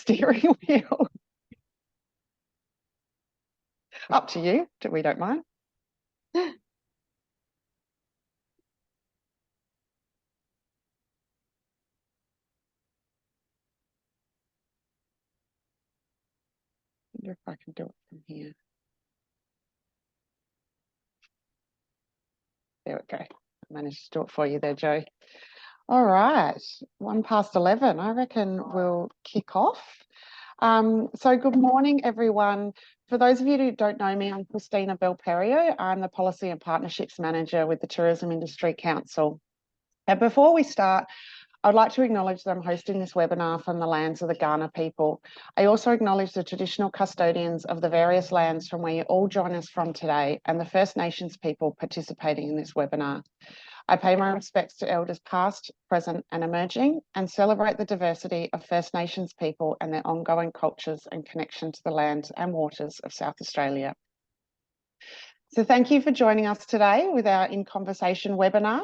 steering wheel? Up to you, we don't mind. I wonder if I can do it from here. There we go. I managed to do it for you there, Joe. All right, 11:01. I reckon we'll kick off. So good morning, everyone. For those of you who don't know me, I'm Christina Belperio. I'm the Policy and Partnerships Manager with the Tourism Industry Council. And before we start, I'd like to acknowledge that I'm hosting this webinar from the lands of the Kaurna people. I also acknowledge the traditional custodians of the various lands from where you all join us from today and the First Nations people participating in this webinar. I pay my respects to elders past, present and emerging and celebrate the diversity of First Nations people and their ongoing cultures and connection to the lands and waters of South Australia. So thank you for joining us today with our In Conversation webinar.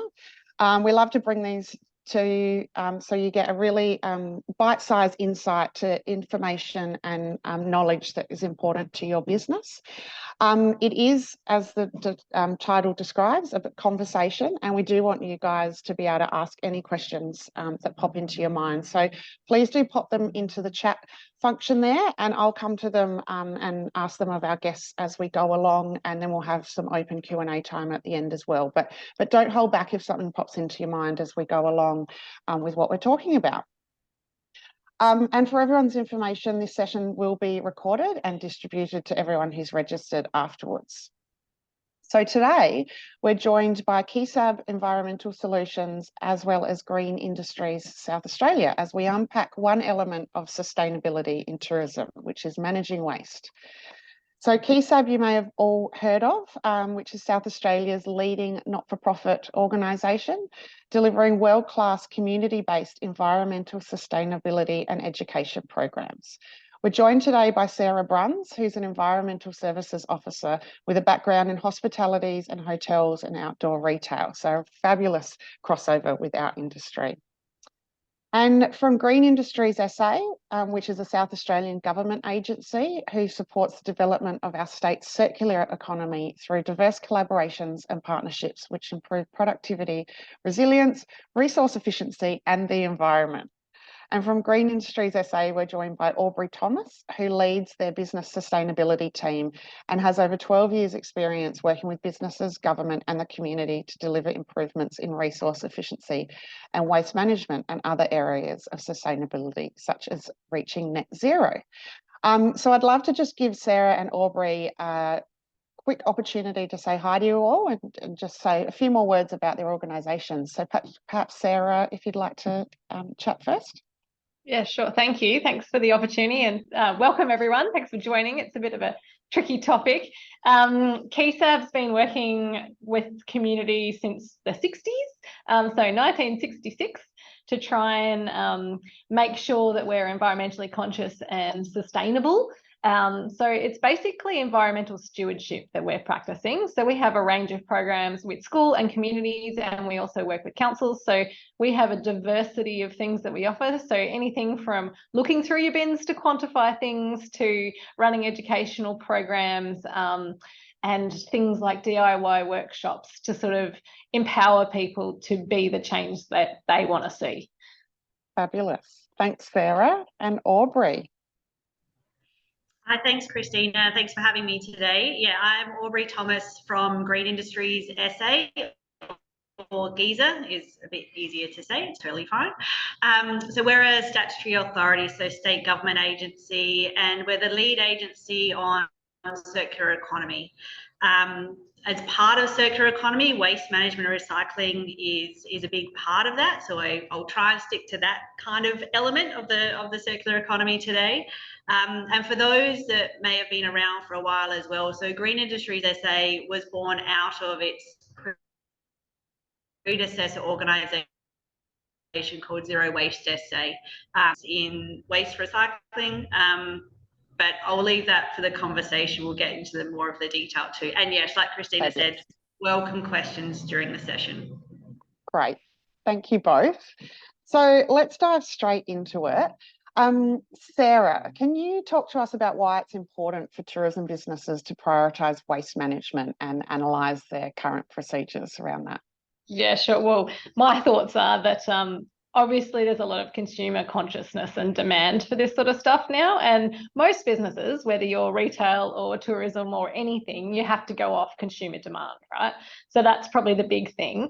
We love to bring these to you so you get a really bite-sized insight to information and knowledge that is important to your business. It is, as the title describes, a conversation, and we do want you guys to be able to ask any questions that pop into your mind. So please do pop them into the chat function there, and I'll come to them and ask them of our guests as we go along, and then we'll have some open Q&A time at the end as well. But don't hold back if something pops into your mind as we go along with what we're talking about. And for everyone's information, this session will be recorded and distributed to everyone who's registered afterwards. So today, we're joined by KESAB Environmental Solutions as well as Green Industries South Australia as we unpack one element of sustainability in tourism, which is managing waste. So KESAB you may have all heard of, which is South Australia's leading not-for-profit organisation, delivering world-class community-based environmental sustainability and education programs. We're joined today by Sarah Bruns, who's an Environmental Services Officer with a background in hospitalities and hotels and outdoor retail. So a fabulous crossover with our industry. And from Green Industries SA, which is a South Australian government agency who supports the development of our state's circular economy through diverse collaborations and partnerships which improve productivity, resilience, resource efficiency and the environment. And from Green Industries SA, we're joined by Aubrey Thomas, who leads their business sustainability team and has over 12 years experience working with businesses, government and the community to deliver improvements in resource efficiency and waste management and other areas of sustainability, such as reaching net zero. So I'd love to just give Sarah and Aubrey a quick opportunity to say hi to you all and just say a few more words about their organisations. So perhaps Sarah, if you'd like to chat first. Yeah, sure. Thank you. Thanks for the opportunity and welcome everyone. Thanks for joining. It's a bit of a tricky topic. KESAB's been working with community since the 60s, so 1966, to try and make sure that we're environmentally conscious and sustainable. So it's basically environmental stewardship that we're practicing. So we have a range of programs with school and communities, and we also work with councils. So we have a diversity of things that we offer. So anything from looking through your bins to quantify things to running educational programs and things like DIY workshops to sort of empower people to be the change that they want to see. Fabulous. Thanks, Sarah. And Aubrey. Hi, thanks, Christina. Thanks for having me today. Yeah, I'm Aubrey Thomas from Green Industries SA, or GESA is a bit easier to say, it's totally fine. So we're a statutory authority, so state government agency, and we're the lead agency on circular economy. As part of circular economy, waste management and recycling is a big part of that. So I'll try and stick to that kind of element of the circular economy today. And for those that may have been around for a while as well, so Green Industries SA was born out of its predecessor organisation called Zero Waste SA in waste recycling. But I'll leave that for the conversation. We'll get into more of the detail too. And yes, like Christina said, welcome questions during the session. Great. Thank you both. So let's dive straight into it. Sarah, can you talk to us about why it's important for tourism businesses to prioritise waste management and analyse their current procedures around that? Yeah, sure. Well, my thoughts are that obviously there's a lot of consumer consciousness and demand for this sort of stuff now. And most businesses, whether you're retail or tourism or anything, you have to go off consumer demand, right? So that's probably the big thing.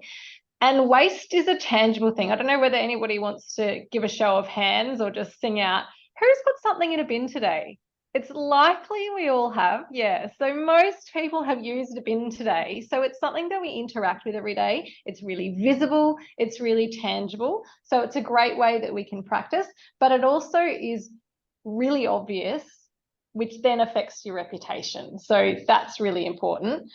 And waste is a tangible thing. I don't know whether anybody wants to give a show of hands or just sing out, who's put something in a bin today? It's likely we all have, yeah. So most people have used a bin today. So it's something that we interact with every day. It's really visible. It's really tangible. So it's a great way that we can practice, but it also is really obvious, which then affects your reputation. So that's really important.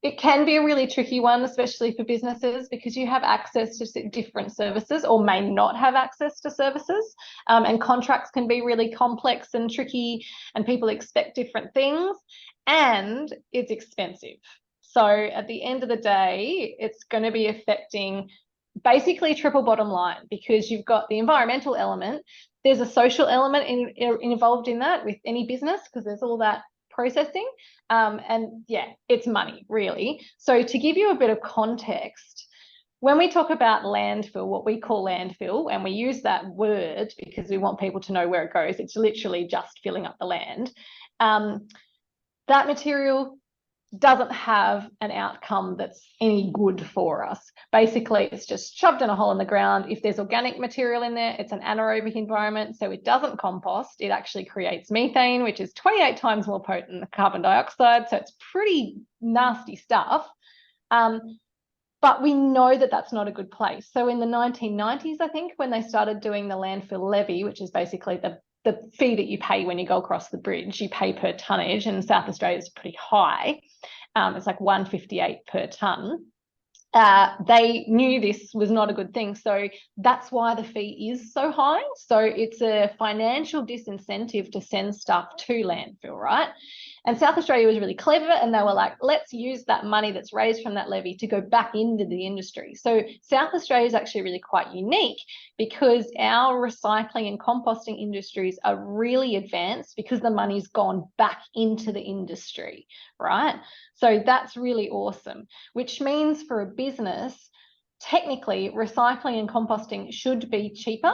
It can be a really tricky one, especially for businesses, because you have access to different services or may not have access to services. And contracts can be really complex and tricky, and people expect different things, and it's expensive. So at the end of the day, it's going to be affecting basically triple bottom line, because you've got the environmental element, there's a social element involved in that with any business, because there's all that processing, and yeah, it's money really. So to give you a bit of context, when we talk about landfill, what we call landfill, and we use that word because we want people to know where it goes, it's literally just filling up the land. That material doesn't have an outcome that's any good for us. Basically, it's just shoved in a hole in the ground. If there's organic material in there, it's an anaerobic environment, so it doesn't compost. It actually creates methane, which is 28 times more potent than carbon dioxide, so it's pretty nasty stuff. But we know that that's not a good place. So in the 1990s, I think, when they started doing the landfill levy, which is basically the fee that you pay when you go across the bridge, you pay per tonnage, and South Australia is pretty high. It's like 158 per tonne. They knew this was not a good thing. So that's why the fee is so high. So it's a financial disincentive to send stuff to landfill, right? And South Australia was really clever, and they were like, let's use that money that's raised from that levy to go back into the industry. So South Australia is actually really quite unique, because our recycling and composting industries are really advanced because the money's gone back into the industry, right? So that's really awesome, which means for a business, technically recycling and composting should be cheaper.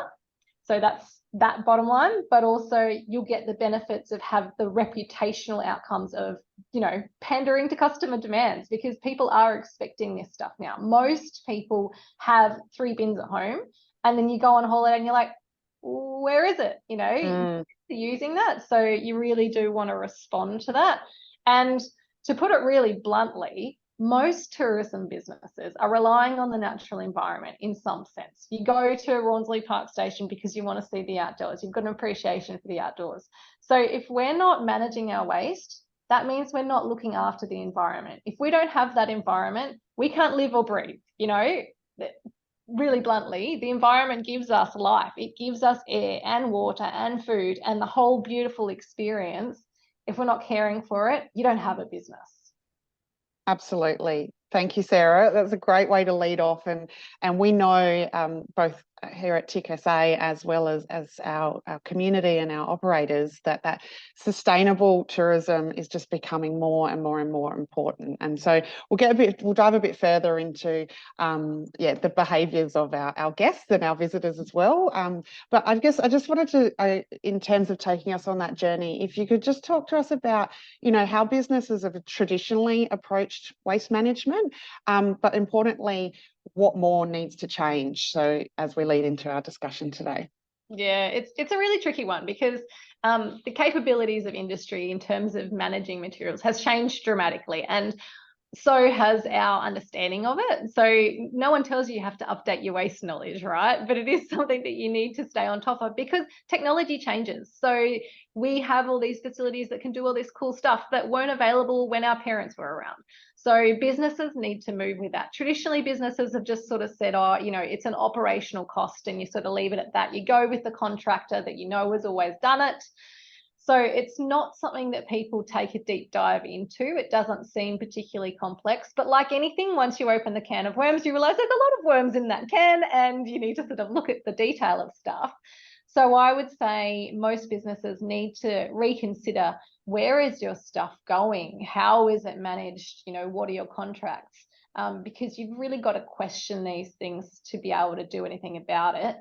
So that's that bottom line, but also you'll get the benefits of have the reputational outcomes of, you know, pandering to customer demands, because people are expecting this stuff now. Most people have 3 bins at home, and then you go on holiday and you're like, where is it? You know, using that. So you really do want to respond to that. And to put it really bluntly, most tourism businesses are relying on the natural environment in some sense. You go to Rawnsley Park Station because you want to see the outdoors. You've got an appreciation for the outdoors. So if we're not managing our waste, that means we're not looking after the environment. If we don't have that environment, we can't live or breathe. You know, really bluntly, the environment gives us life. It gives us air and water and food and the whole beautiful experience. If we're not caring for it, you don't have a business. Absolutely. Thank you, Sarah. That's a great way to lead off. And we know both here at TiCSA as well as our community and our operators that sustainable tourism is just becoming more and more and more important. And so we'll dive a bit further into the behaviours of our guests and our visitors as well. But I guess I just wanted to, in terms of taking us on that journey, if you could just talk to us about, you know, how businesses have traditionally approached waste management, but importantly, what more needs to change, so as we lead into our discussion today. Yeah, it's a really tricky one, because the capabilities of industry in terms of managing materials has changed dramatically, and so has our understanding of it. So no one tells you have to update your waste knowledge, right? But it is something that you need to stay on top of, because technology changes. So we have all these facilities that can do all this cool stuff that weren't available when our parents were around. So businesses need to move with that. Traditionally, businesses have just sort of said, oh, you know, it's an operational cost, and you sort of leave it at that. You go with the contractor that you know has always done it. So it's not something that people take a deep dive into. It doesn't seem particularly complex, but like anything, once you open the can of worms, you realize there's a lot of worms in that can, and you need to sort of look at the detail of stuff. So I would say most businesses need to reconsider, where is your stuff going? How is it managed? You know, what are your contracts? Because you've really got to question these things to be able to do anything about it.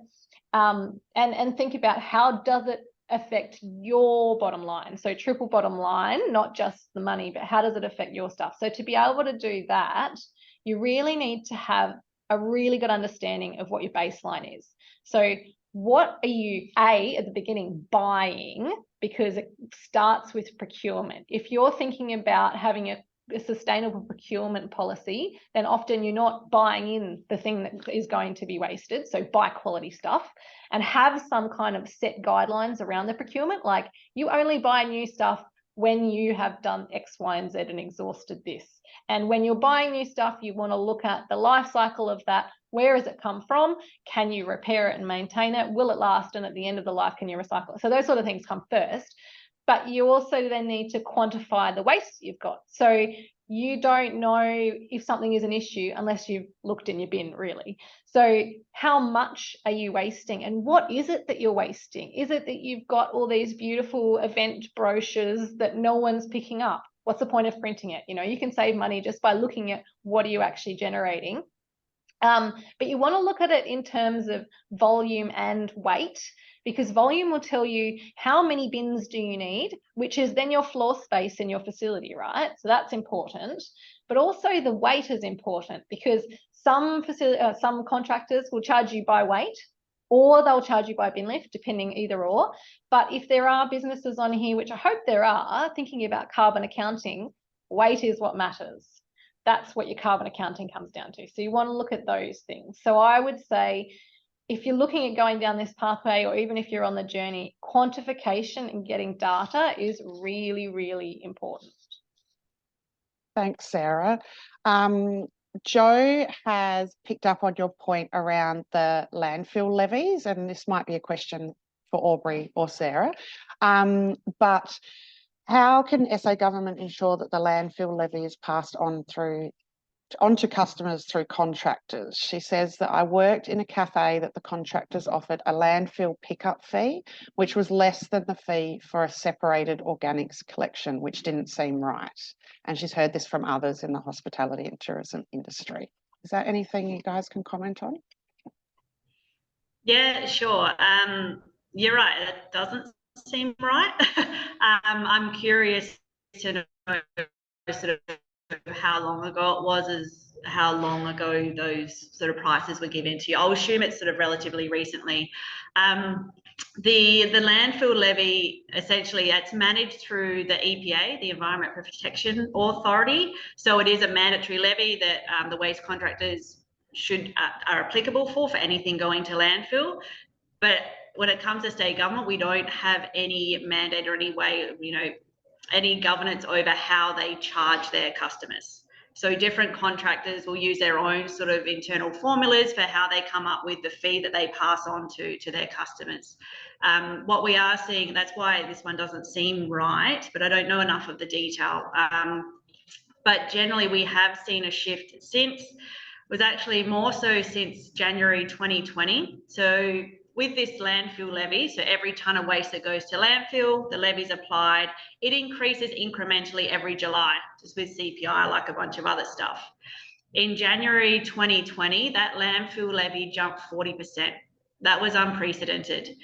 And think about, how does it affect your bottom line? So triple bottom line, not just the money, but how does it affect your stuff? So to be able to do that, you really need to have a really good understanding of what your baseline is. So what are you, at the beginning, buying? Because it starts with procurement. If you're thinking about having a sustainable procurement policy, then often you're not buying in the thing that is going to be wasted. So buy quality stuff and have some kind of set guidelines around the procurement. Like, you only buy new stuff when you have done X, Y, and Z and exhausted this. And when you're buying new stuff, you want to look at the life cycle of that. Where has it come from? Can you repair it and maintain it? Will it last? And at the end of the life, can you recycle it? So those sort of things come first. But you also then need to quantify the waste you've got. So you don't know if something is an issue unless you've looked in your bin, really. So how much are you wasting, and what is it that you're wasting? Is it that you've got all these beautiful event brochures that no one's picking up? What's the point of printing it? You know, you can save money just by looking at what are you actually generating. But you want to look at it in terms of volume and weight, because volume will tell you how many bins do you need, which is then your floor space in your facility, right? So that's important. But also the weight is important, because some contractors will charge you by weight, or they'll charge you by bin lift, depending, either or. But if there are businesses on here, which I hope there are, thinking about carbon accounting, weight is what matters. That's what your carbon accounting comes down to. So you want to look at those things. So I would say, if you're looking at going down this pathway, or even if you're on the journey, quantification and getting data is really, really important. Thanks, Sarah. Jo has picked up on your point around the landfill levies, and this might be a question for Aubrey or Sarah. But how can SA government ensure that the landfill levy is passed onto customers through contractors? She says that, I worked in a cafe that the contractors offered a landfill pickup fee, which was less than the fee for a separated organics collection, which didn't seem right. And she's heard this from others in the hospitality and tourism industry. Is that anything you guys can comment on? Yeah, sure. You're right. It doesn't seem right. I'm curious to know sort of how long ago it was, as how long ago those sort of prices were given to you. I'll assume it's sort of relatively recently. The landfill levy, essentially, it's managed through the EPA, the Environment Protection Authority. So it is a mandatory levy that the waste contractors are applicable for anything going to landfill. But when it comes to state government, we don't have any mandate or any way, any governance over how they charge their customers. So different contractors will use their own sort of internal formulas for how they come up with the fee that they pass on to their customers. What we are seeing, that's why this one doesn't seem right, but I don't know enough of the detail. But generally we have seen a shift since, was actually more so since January 2020. So with this landfill levy, so every tonne of waste that goes to landfill, the levy's applied. It increases incrementally every July, just with CPI, like a bunch of other stuff. In January 2020, that landfill levy jumped 40%. That was unprecedented.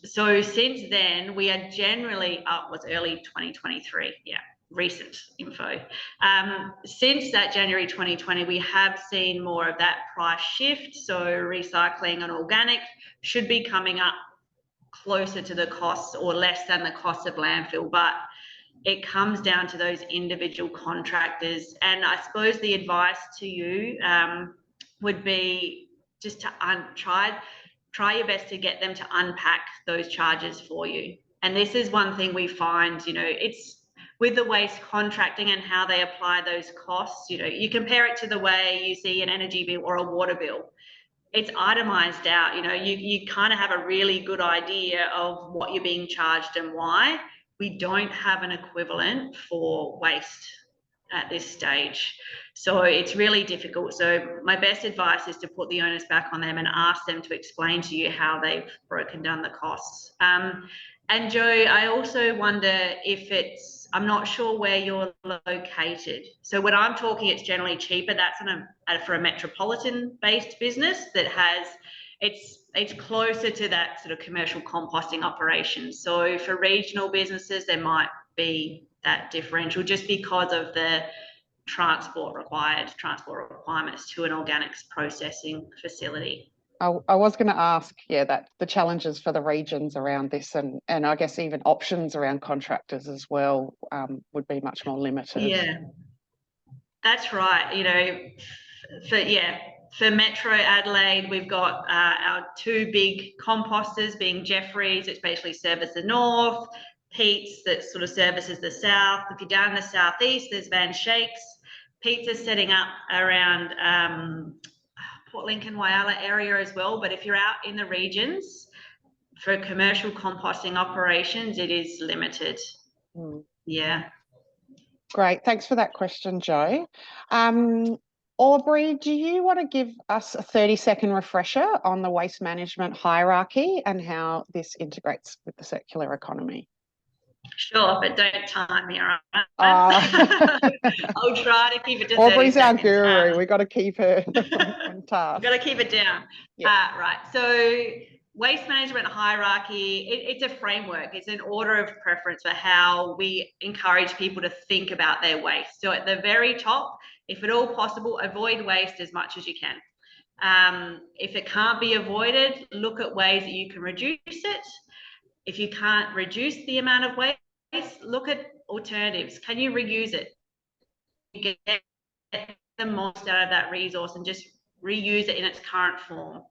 So since then, we are generally up, was early 2023, yeah. Recent info. Since that January 2020, we have seen more of that price shift. So recycling and organic should be coming up closer to the costs or less than the cost of landfill, but it comes down to those individual contractors. And I suppose the advice to you would be just to try your best to get them to unpack those charges for you. And this is one thing we find, it's with the waste contracting and how they apply those costs, you compare it to the way you see an energy bill or a water bill. It's itemized out, you kind of have a really good idea of what you're being charged and why. We don't have an equivalent for waste. at this stage. So it's really difficult. So my best advice is to put the onus back on them and ask them to explain to you how they've broken down the costs. And Joe, I also wonder if it's, I'm not sure where you're located. So when I'm talking, it's generally cheaper. That's for a metropolitan-based business that has, it's closer to that sort of commercial composting operation. So for regional businesses, there might be that differential just because of the transport requirements to an organics processing facility. I was going to ask, yeah, that the challenges for the regions around this, and I guess even options around contractors as well, would be much more limited. Yeah, that's right. You know, for Metro Adelaide, we've got our two big composters being Jeffreys, which basically service the north, Pete's that sort of services the south. If you're down in the southeast, there's Van Shakes. Pete's is setting up around Port Lincoln, Whyalla area as well. But if you're out in the regions for commercial composting operations, it is limited. Yeah. Great. Thanks for that question, Jo. Aubrey, do you want to give us a 30-second refresher on the waste management hierarchy and how this integrates with the circular economy? Sure, but don't time me, all right? I'll try to keep it to 30 Aubrey's seconds. our guru. We've got to keep her on task. We've got to keep it down. Yeah. Right. So waste management hierarchy, it's a framework. It's an order of preference for how we encourage people to think about their waste. So at the very top, if at all possible, avoid waste as much as you can. If it can't be avoided, look at ways that you can reduce it. If you can't reduce the amount of waste, look at alternatives. Can you reuse it? You get the most out of that resource and just reuse it in its current form.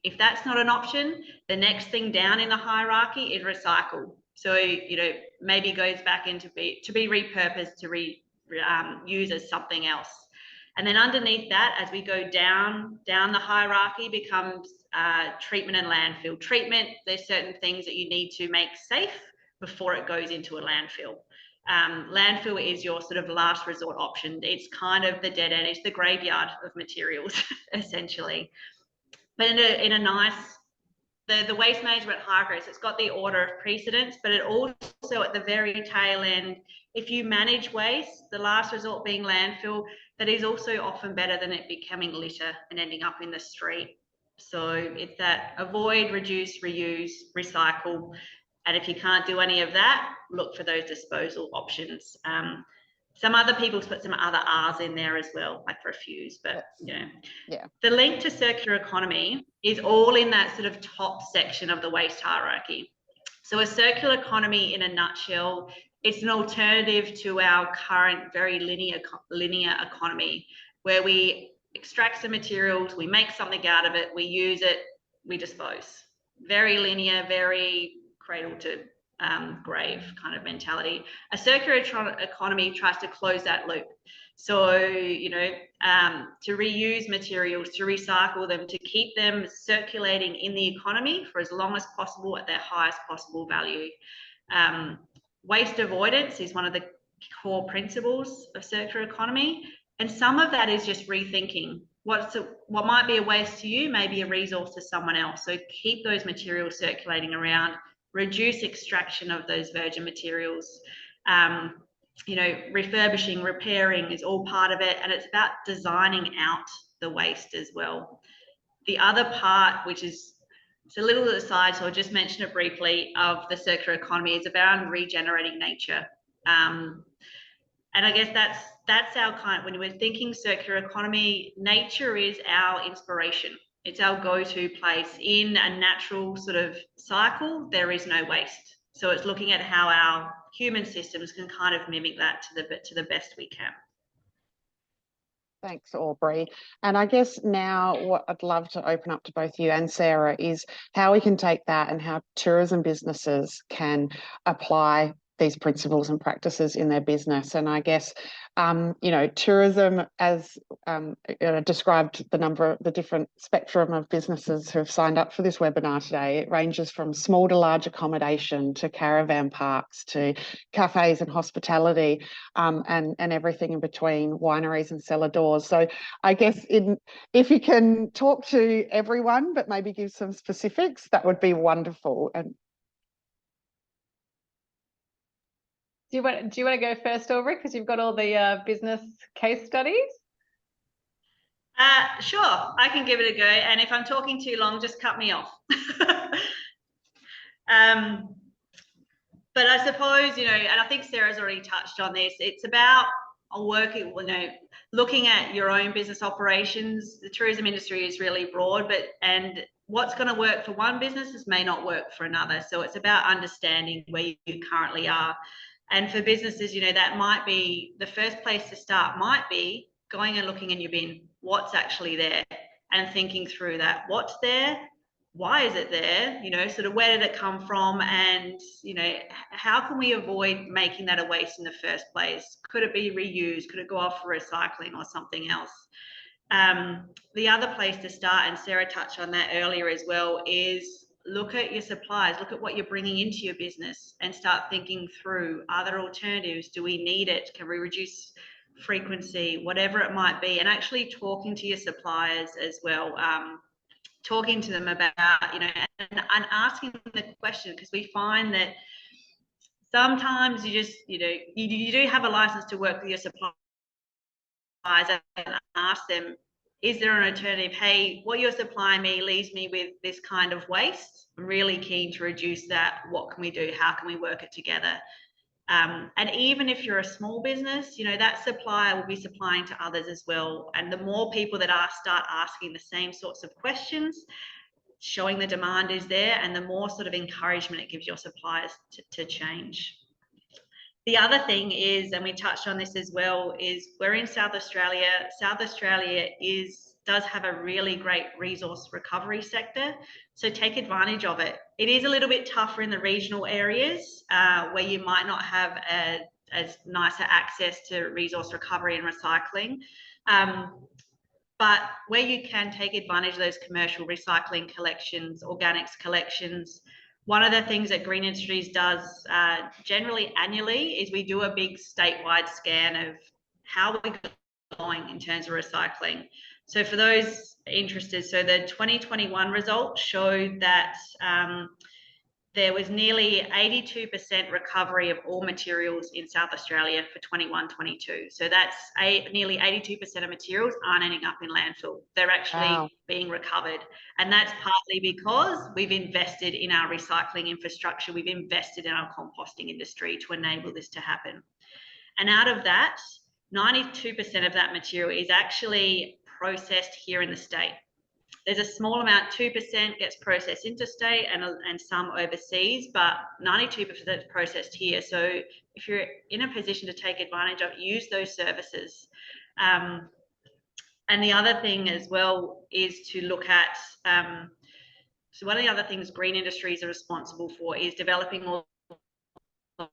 If that's not an option, the next thing down in the hierarchy is recycle. So, you know, maybe goes back into to be repurposed, to use as something else. And then underneath that, as we go down the hierarchy, becomes treatment and landfill. Treatment, there's certain things that you need to make safe before it goes into a landfill. Landfill is your sort of last resort option. It's kind of the dead end. It's the graveyard of materials, essentially. But in a nice, the waste management hierarchy, so it's got the order of precedence, but it also at the very tail end, if you manage waste, the last resort being landfill, that is also often better than it becoming litter and ending up in the street. So it's that avoid, reduce, reuse, recycle. And if you can't do any of that, look for those disposal options. Some other people put some other R's in there as well, like refuse, but you know. Yeah. The link to circular economy is all in that sort of top section of the waste hierarchy. So a circular economy in a nutshell, it's an alternative to our current very linear economy, where we extract some materials, we make something out of it, we use it, we dispose. Very linear, very cradle to grave kind of mentality. A circular economy tries to close that loop. So, you know, to reuse materials, to recycle them, to keep them circulating in the economy for as long as possible at their highest possible value. Waste avoidance is one of the core principles of circular economy. And some of that is just rethinking. What might be a waste to you may be a resource to someone else. So keep those materials circulating around, reduce extraction of those virgin materials. You know, refurbishing, repairing is all part of it, and it's about designing out the waste as well. The other part, which is it's a little aside, so I'll just mention it briefly, of the circular economy is about regenerating nature. And I guess that's our kind, when we're thinking circular economy, nature is our inspiration. It's our go-to place. In a natural sort of cycle, there is no waste. So it's looking at how our human systems can kind of mimic that to the best we can. Thanks, Aubrey. And I guess now what I'd love to open up to both you and Sarah is how we can take that and how tourism businesses can apply these principles and practices in their business. And I guess, you know, tourism, as described the different spectrum of businesses who have signed up for this webinar today. It ranges from small to large accommodation to caravan parks to cafes and hospitality, and everything in between, wineries and cellar doors. So I guess if you can talk to everyone, but maybe give some specifics, that would be wonderful. And do you want to go first, Aubrey, because you've got all the business case studies? Sure, I can give it a go. And if I'm talking too long, just cut me off. But I suppose, you know, and I think Sarah's already touched on this, it's about working, you know, looking at your own business operations. The tourism industry is really broad, and what's going to work for one business may not work for another. So it's about understanding where you currently are. And for businesses, you know, that might be the first place to start, might be going and looking in your bin, what's actually there, and thinking through that. What's there? Why is it there? You know, sort of where did it come from? And, you know, how can we avoid making that a waste in the first place? Could it be reused? Could it go off for recycling or something else? The other place to start, and Sarah touched on that earlier as well, is look at your suppliers, look at what you're bringing into your business and start thinking through, are there alternatives? Do we need it? Can we reduce frequency? Whatever it might be. And actually talking to your suppliers as well. Talking to them about, you know, and asking them the question, because we find that sometimes you just, you know, you do have a license to work with your suppliers and ask them, is there an alternative? Hey, what you're supplying me leaves me with this kind of waste. I'm really keen to reduce that. What can we do? How can we work it together? And even if you're a small business, you know, that supplier will be supplying to others as well. And the more people that start asking the same sorts of questions, showing the demand is there, and the more sort of encouragement it gives your suppliers to change. The other thing is, and we touched on this as well, is we're in South Australia. South Australia does have a really great resource recovery sector, so take advantage of it. It is a little bit tougher in the regional areas where you might not have as nicer access to resource recovery and recycling. But where you can take advantage of those commercial recycling collections, organics collections, one of the things that Green Industries does generally annually is we do a big statewide scan of how we're going in terms of recycling. So for those interested, so the 2021 results showed that there was nearly 82% recovery of all materials in South Australia for 21-22. So that's nearly 82% of materials aren't ending up in landfill. They're actually being recovered. And that's partly because we've invested in our recycling infrastructure. We've invested in our composting industry to enable this to happen. And out of that, 92% of that material is actually processed here in the state. There's a small amount, 2% gets processed interstate and some overseas, but 92% is processed here. So if you're in a position to take advantage of, use those services. And the other thing as well is to look at, so one of the other things Green Industries are responsible for is developing all the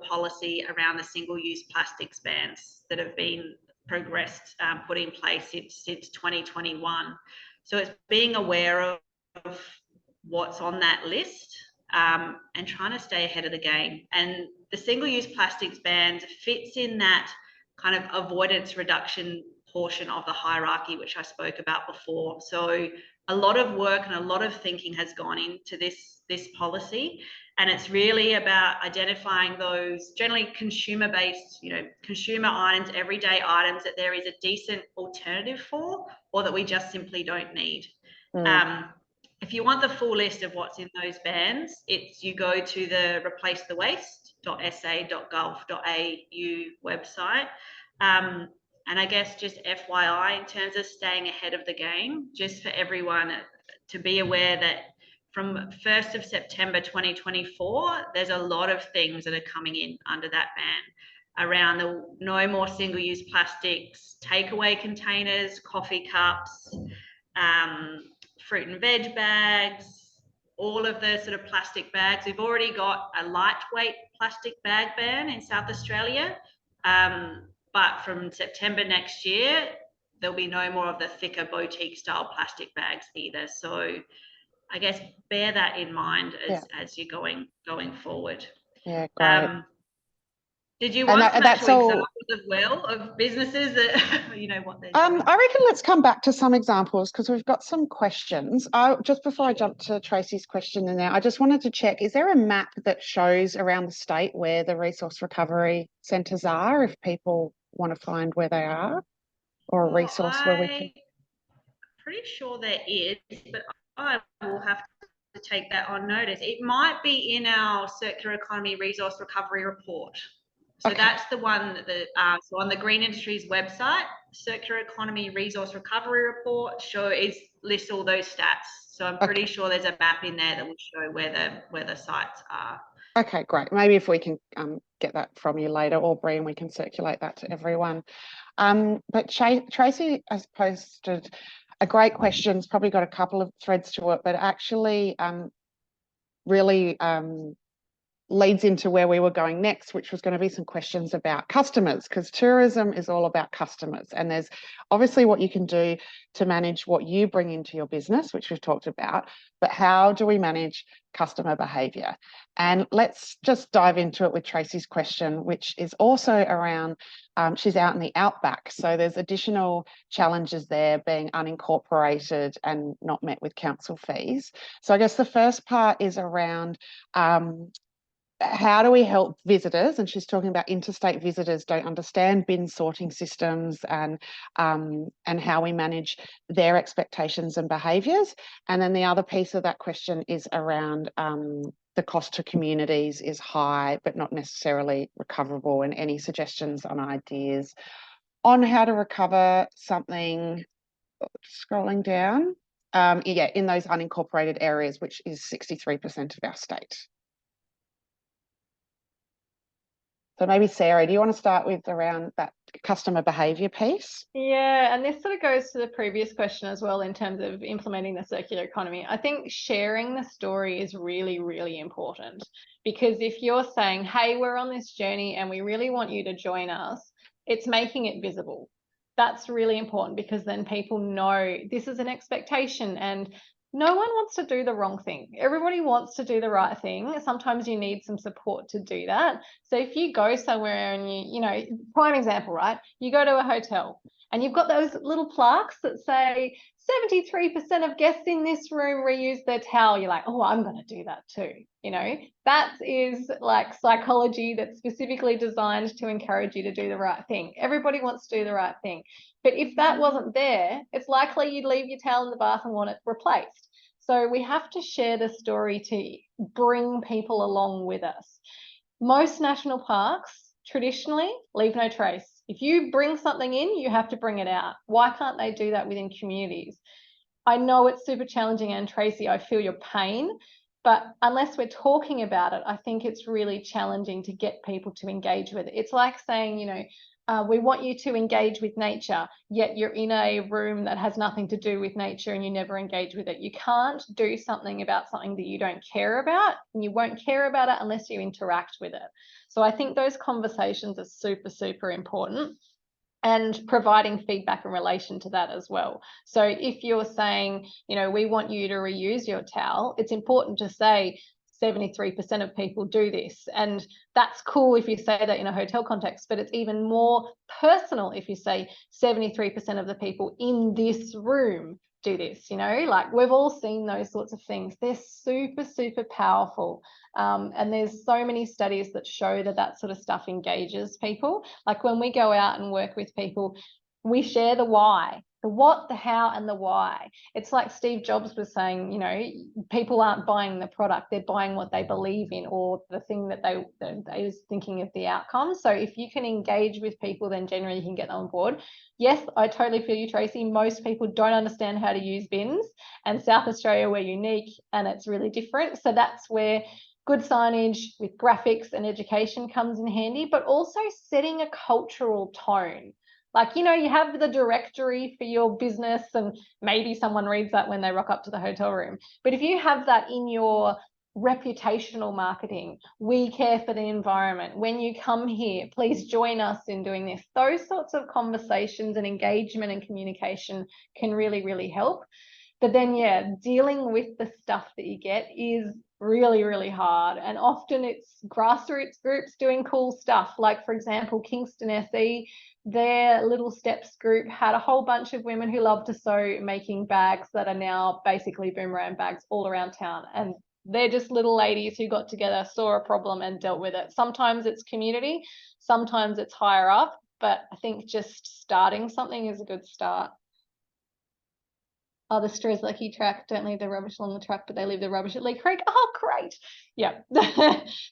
policy around the single-use plastics bans that have been progressed, put in place since 2021. So it's being aware of what's on that list and trying to stay ahead of the game. And the single-use plastics bans fits in that kind of avoidance reduction portion of the hierarchy, which I spoke about before. So a lot of work and a lot of thinking has gone into this policy. And it's really about identifying those generally consumer-based, you know, consumer items, everyday items that there is a decent alternative for, or that we just simply don't need. If you want the full list of what's in those bans, you go to the replacethewaste.sa.gov.au website. And I guess just FYI, in terms of staying ahead of the game, just for everyone to be aware that from 1st of September 2024, there's a lot of things that are coming in under that ban around the no more single-use plastics, takeaway containers, coffee cups, fruit and veg bags, all of the sort of plastic bags. We've already got a lightweight plastic bag ban in South Australia, but from September next year, there'll be no more of the thicker boutique style plastic bags either. So I guess bear that in mind as you're going forward. Yeah, great. Did you want some that's actual all... examples of of businesses that you know what they're doing? I reckon let's come back to some examples because we've got some questions. Just before I jump to Tracy's question in there, I just wanted to check, is there a map that shows around the state where the resource recovery centres are if people want to find where they are, or a resource where we can... Pretty sure there is, but I will have to take that on notice. It might be in our circular economy resource recovery report. So that's the one that so on the Green Industries website, circular economy resource recovery report lists all those stats. So I'm pretty sure there's a map in there that will show where the sites are. Okay, great. Maybe if we can get that from you later, Aubrey, and we can circulate that to everyone. But Tracy has posted a great question. It's probably got a couple of threads to it, but actually really leads into where we were going next, which was going to be some questions about customers, because tourism is all about customers. And there's obviously what you can do to manage what you bring into your business, which we've talked about, but how do we manage customer behaviour? And let's just dive into it with Tracy's question, which is also around, she's out in the outback. So there's additional challenges there being unincorporated and not met with council fees. So I guess the first part is around how do we help visitors? And she's talking about interstate visitors don't understand bin sorting systems and how we manage their expectations and behaviours. And then the other piece of that question is around the cost to communities is high, but not necessarily recoverable, and any suggestions on ideas on how to recover something, scrolling down, in those unincorporated areas, which is 63% of our state. So maybe Sarah, do you want to start with around that customer behaviour piece? Yeah, and this sort of goes to the previous question as well in terms of implementing the circular economy. I think sharing the story is really, really important, because if you're saying, hey, we're on this journey and we really want you to join us, it's making it visible. That's really important, because then people know this is an expectation, and no one wants to do the wrong thing. Everybody wants to do the right thing. Sometimes you need some support to do that. So if you go somewhere and you know, prime example, right? You go to a hotel and you've got those little plaques that say 73% of guests in this room reuse their towel. You're like, oh, I'm going to do that too. You know, that is like psychology that's specifically designed to encourage you to do the right thing. Everybody wants to do the right thing. But if that wasn't there, it's likely you'd leave your towel in the bath and want it replaced. So we have to share the story to bring people along with us. Most national parks traditionally leave no trace. If you bring something in, you have to bring it out. Why can't they do that within communities? I know it's super challenging, and Tracy, I feel your pain, but unless we're talking about it, I think it's really challenging to get people to engage with it. It's like saying, you know, we want you to engage with nature, yet you're in a room that has nothing to do with nature and you never engage with it. You can't do something about something that you don't care about, and you won't care about it unless you interact with it. So I think those conversations are super, super important, and providing feedback in relation to that as well. So if you're saying, you know, we want you to reuse your towel, it's important to say 73% of people do this. And that's cool if you say that in a hotel context, but it's even more personal if you say 73% of the people in this room do this. You know, like we've all seen those sorts of things. They're super, super powerful. And there's so many studies that show that that sort of stuff engages people. Like when we go out and work with people, we share the why, the what, the how, and the why. It's like Steve Jobs was saying, you know, people aren't buying the product, they're buying what they believe in, or the thing that they was thinking of the outcome. So if you can engage with people, then generally you can get them on board. Yes, I totally feel you, Tracy. Most people don't understand how to use bins, and South Australia, we're unique and it's really different. So that's where good signage with graphics and education comes in handy, but also setting a cultural tone. Like, you know, you have the directory for your business and maybe someone reads that when they rock up to the hotel room. But if you have that in your reputational marketing, we care for the environment, when you come here, please join us in doing this. Those sorts of conversations and engagement and communication can really, really help. But then, yeah, dealing with the stuff that you get is really, really hard. And often it's grassroots groups doing cool stuff. Like, for example, Kingston SE, their Little Steps group had a whole bunch of women who love to sew, making bags that are now basically boomerang bags all around town. And they're just little ladies who got together, saw a problem and dealt with it. Sometimes it's community, sometimes it's higher up, but I think just starting something is a good start. Oh, the Strays Lucky track, don't leave the rubbish along the track, but they leave the rubbish at Lee Creek. Oh, great. Yeah.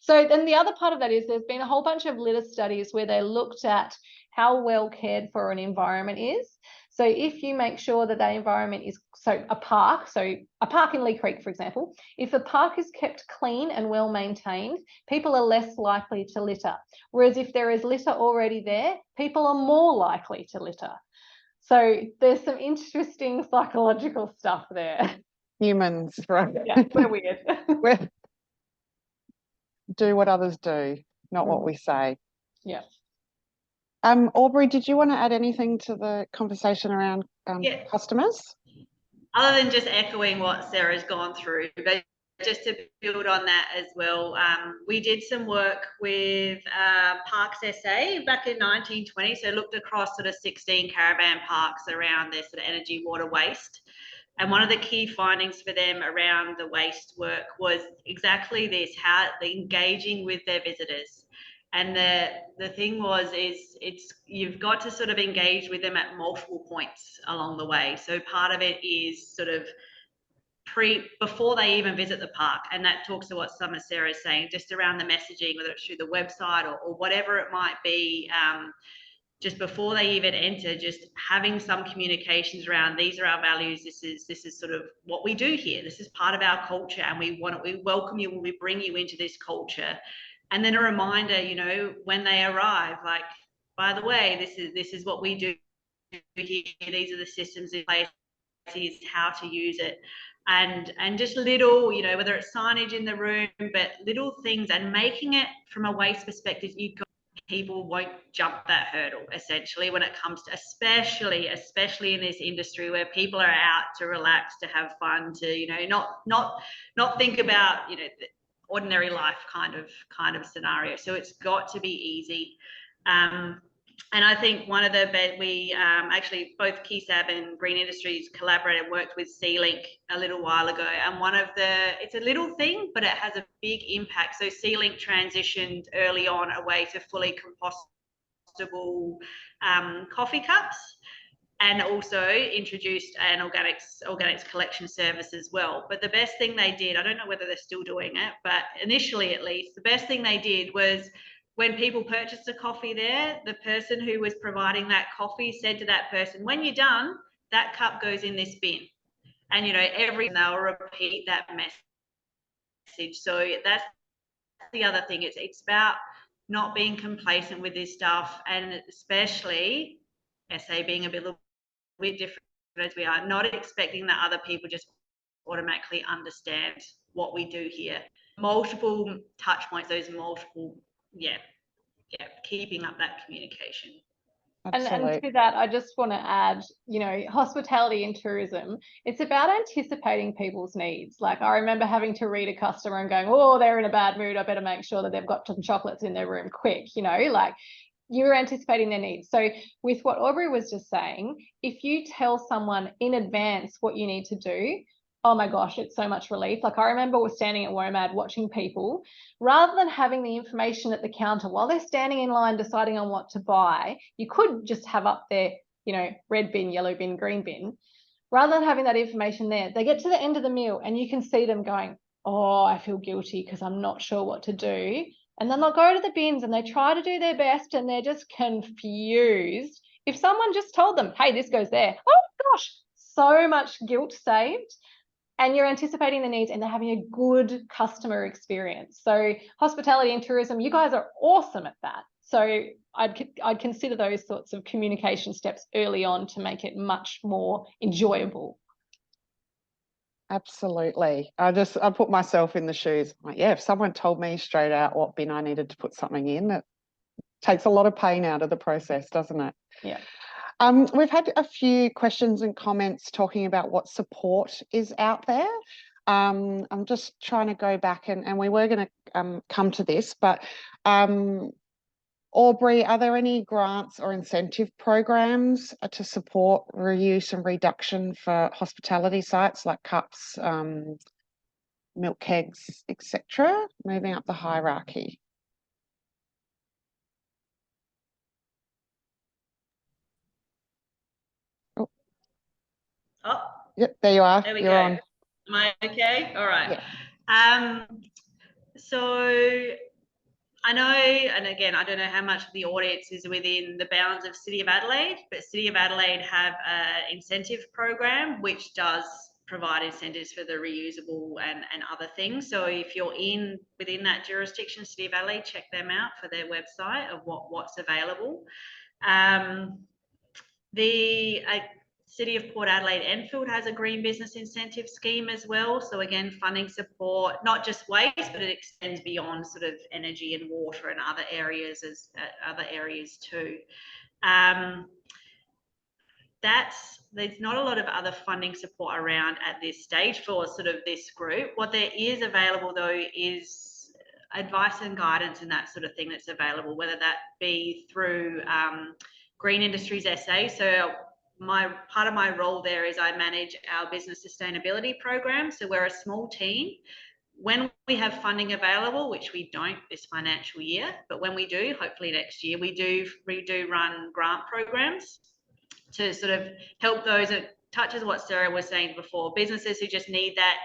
So then the other part of that is there's been a whole bunch of litter studies where they looked at how well cared for an environment is. So if you make sure that that environment is, so a park in Lee Creek, for example, if the park is kept clean and well maintained, people are less likely to litter. Whereas if there is litter already there, people are more likely to litter. So there's some interesting psychological stuff there. Humans, right? Yeah, we're weird. Do what others do, not what we say. Yeah. Aubrey, did you want to add anything to the conversation around customers? Other than just echoing what Sarah's gone through, but just to build on that as well, we did some work with Parks SA back in 1920. So looked across sort of 16 caravan parks around their sort of energy, water, waste. And one of the key findings for them around the waste work was exactly this, how they're engaging with their visitors. And the thing was, you've got to sort of engage with them at multiple points along the way. So part of it is sort of before they even visit the park, and that talks to what some of Sarah is saying, just around the messaging, whether it's through the website or whatever it might be, just before they even enter, just having some communications around, these are our values, this is sort of what we do here, this is part of our culture, and we welcome you when we bring you into this culture. And then a reminder, you know, when they arrive, like, by the way, this is what we do here, these are the systems in place, is how to use it. And just little, you know, whether it's signage in the room, but little things, and making it from a waste perspective, people won't jump that hurdle, essentially, when it comes to, especially in this industry where people are out to relax, to have fun, to, you know, not think about, you know, the ordinary life kind of scenario. So it's got to be easy. And I think one of we actually both KESAB and Green Industries collaborated and worked with C-Link a little while ago. And it's a little thing, but it has a big impact. So C-Link transitioned early on away to fully compostable coffee cups, and also introduced an organics collection service as well. But the best thing they did, I don't know whether they're still doing it, but initially at least, the best thing they did was, when people purchased a coffee there, the person who was providing that coffee said to that person, when you're done, that cup goes in this bin. And, you know, they'll repeat that message. So that's the other thing. It's about not being complacent with this stuff, and especially SA being a little bit different as we are, not expecting that other people just automatically understand what we do here. Multiple touch points, those multiple, keeping up that communication. And to that, I just want to add, you know, hospitality and tourism, it's about anticipating people's needs. Like, I remember having to read a customer and going, oh, they're in a bad mood, I better make sure that they've got some chocolates in their room quick, you know, like, you're anticipating their needs. So with what Aubrey was just saying, if you tell someone in advance what you need to do, oh my gosh, it's so much relief. Like, I remember we're standing at WOMAD watching people, rather than having the information at the counter while they're standing in line deciding on what to buy, you could just have up there, you know, red bin, yellow bin, green bin. Rather than having that information there, they get to the end of the meal and you can see them going, oh, I feel guilty because I'm not sure what to do. And then they'll go to the bins and they try to do their best and they're just confused. If someone just told them, hey, this goes there, oh gosh, so much guilt saved. and you're anticipating the needs and they're having a good customer experience. So hospitality and tourism, you guys are awesome at that. So I'd consider those sorts of communication steps early on to make it much more enjoyable. Absolutely. I put myself in the shoes. Like, yeah, if someone told me straight out what bin I needed to put something in, it takes a lot of pain out of the process, doesn't it? Yeah. We've had a few questions and comments talking about what support is out there. I'm just trying to go back and we were going to come to this, but Aubrey, are there any grants or incentive programs to support reuse and reduction for hospitality sites like cups, milk kegs, etc., moving up the hierarchy? Oh, yep, there you are. there we You're go. on. Am I okay? All right. Yeah. So I know, and again, I don't know how much of the audience is within the bounds of City of Adelaide, but City of Adelaide have an incentive program which does provide incentives for the reusable and other things. So if you're within that jurisdiction, City of Adelaide, check them out for their website of what's available. The City of Port Adelaide Enfield has a green business incentive scheme as well. So again, funding support, not just waste, but it extends beyond sort of energy and water and other areas too. There's not a lot of other funding support around at this stage for sort of this group. What there is available though is advice and guidance and that sort of thing that's available, whether that be through Green Industries SA. So part of my role there is I manage our business sustainability program. So we're a small team. When we have funding available, which we don't this financial year, but when we do, hopefully next year, we do run grant programs to sort of help those. It touches what Sarah was saying before, businesses who just need that